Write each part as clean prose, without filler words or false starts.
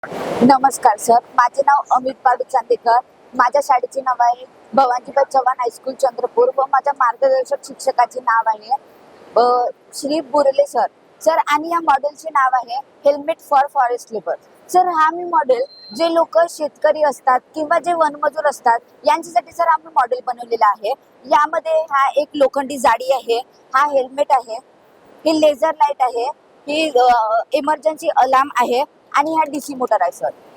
नमस्कार सर, माझे नाव अमित पाडू चांदेकर. माझ्या शाळेचे नाव आहे भवानीबाई चव्हाण हायस्कूल चंद्रपूर व माझ्या मार्गदर्शक शिक्षकाचे नाव आहे श्री बुरले सर. सर आणि या मॉडेलचे नाव आहे helmet for forest labour. Sir हा मी मॉडेल जे लोक शेतकरी असतात किंवा जे वनमजूर असतात यांच्यासाठी सर आम्ही मॉडेल बनवलेला आहे. यामध्ये हा एक लोखंडी जाळी आहे, हा हेल्मेट आहे, ही लेझर लाईट आहे, ही इमर्जन्सी अलार्म आहे आणि हा डीसी मोटर आहे.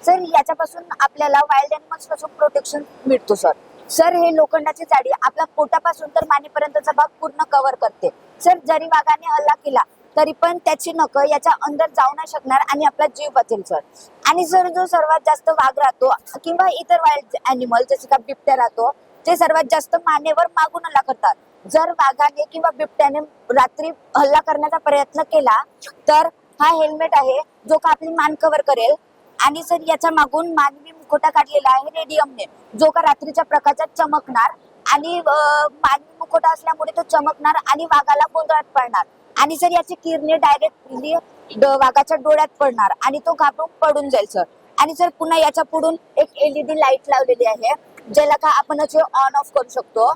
सर याच्यापासून आपल्याला वाईल्ड एनिमल्स पासून प्रोटेक्शन मिळतो. सर हे लोखंडाची जाळी आपल्या पोटापासून तर मानेपर्यंतचा भाग पूर्ण कव्हर करते. सर जरी वाघाने हल्ला केला तरी पण त्याची नखं याच्या अंदर जाऊ नाही शकणार आणि आपला जीव वाचेल. सर आणि सर जो सर्वात जास्त वाघ राहतो किंवा इतर वाईल्ड एनिमल जसे का बिबट्या राहतो ते सर्वात जास्त मानेवर मागून हल्ला करतात. जर वाघाने किंवा बिबट्याने रात्री हल्ला करण्याचा प्रयत्न केला तर हा हेल्मेट आहे जो का आपली मान कव्हर करेल. आणि सर याच्या मागून मानवी मुखवटा काढलेला आहे रेडियमने, जो का रात्रीच्या प्रकाशात चमकणार आणि मानवी मुखवटा असल्यामुळे तो चमकणार आणि वाघाला गोंधळात पडणार आणि सर याची किरणे डायरेक्टली वाघाच्या डोळ्यात पडणार आणि तो घाबरून पडून जाईल. सर आणि सर पुन्हा याच्या पुढून एक एलईडी लाईट लावलेली आहे ज्याला का आपण ऑन ऑफ करू शकतो.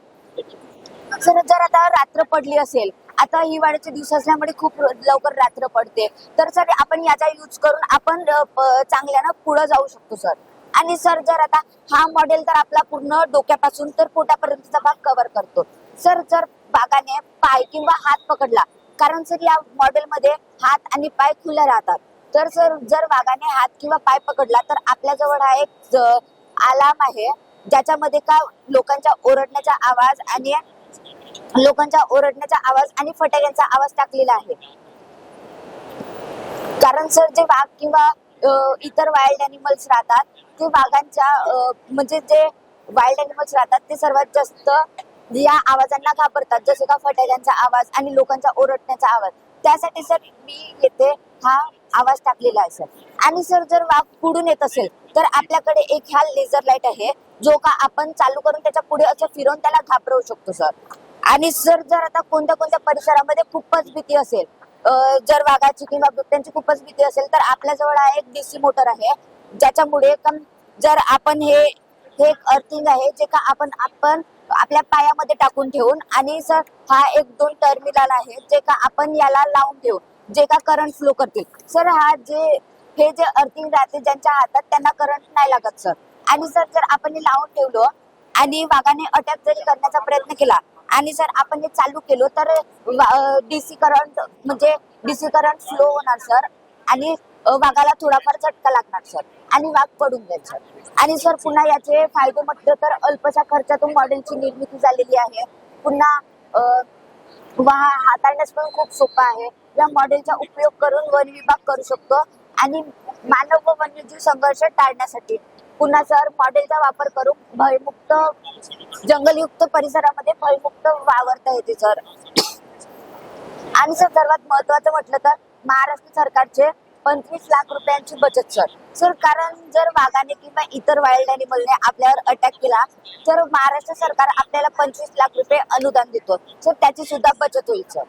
सर जर आता रात्र पडली असेल, आता हिवाळ्याचे दिवस असल्यामुळे खूप लवकर रात्र पडते, तर सर आपण याचा यूज करून आपण चांगल्यानं पुढे जाऊ शकतो. सर आणि सर जर आता हा मॉडेल तर आपला पूर्ण डोक्यापासून तर पोटापर्यंतचा भाग कव्हर करतो. सर जर बागाने पाय किंवा हात पकडला, कारण सर या मॉडेल मध्ये हात आणि पाय खुले राहतात, तर सर जर वाघाने हात किंवा पाय पकडला तर आपल्या जवळ हा एक अलार्म आहे ज्याच्यामध्ये का लोकांच्या ओरडण्याचा आवाज आणि फटाक्यांचा आवाज टाकलेला आहे. कारण सर जे वाघ किंवा इतर वाईल्ड एनिमल्स राहतात ते वाघांच्या म्हणजे जे वाईल्ड एनिमल्स राहतात ते सर्वात जास्त या आवाजांना घाबरतात, जसे का फटाक्यांचा आवाज आणि लोकांचा ओरडण्याचा आवाज. त्यासाठी सर मी येथे हा आवाज टाकलेला आहे. सर आणि सर जर वाघ पुढून येत असेल तर आपल्याकडे एक ह्या लेझर लाईट आहे जो का आपण चालू करून त्याच्या पुढे असं फिरवून त्याला घाबरवू शकतो. सर आणि सर जर आता कोणत्या परिसरामध्ये खूपच भीती असेल, जर वाघाची किंवा बिबट्यांची खूपच भीती असेल तर आपल्याजवळ हा एक डीसी मोटर आहे ज्याच्यामुळे जर आपण हे एक अर्थिंग आहे जे का आपण आपल्या पायामध्ये टाकून ठेवून आणि सर हा एक 2 टर्मिनल आहे जे का आपण याला लावून ठेवू जे का करंट फ्लो करतील. सर हे जे अर्थिंग राहते ज्यांच्या हातात त्यांना करंट नाही लागत. सर आणि सर जर आपण हे लावून ठेवलो आणि वाघाने अटॅक जरी करण्याचा प्रयत्न केला आणि सर आपण हे चालू केलो तर डीसी करंट फ्लो होणार. सर आणि वाघाला थोडाफार झटका लागणार. सर आणि वाघ पडून जाईल. सर आणि सर पुन्हा याचे फायदे म्हटलं तर अल्पशा खर्चातून मॉडेलची निर्मिती झालेली आहे. पुन्हा हाताळण्यास पण खूप सोपा आहे. या मॉडेलचा उपयोग करून वन विभाग करू शकतो आणि मानव व वन्यजीव संघर्ष टाळण्यासाठी. पुन्हा सर मॉडेलचा वापर करून जंगलयुक्त परिसरामध्ये भयमुक्त वावरता येते. सर आणि सर सर्वात महत्वाचं म्हटलं तर महाराष्ट्र सरकारचे 25 लाख रुपयांची बचत. सर कारण जर वाघाने किंवा इतर वाईल्ड एनिमलने आपल्यावर अटॅक केला तर महाराष्ट्र सरकार आपल्याला 25 लाख रुपये अनुदान देतो. सर त्याची सुद्धा बचत होईल. सर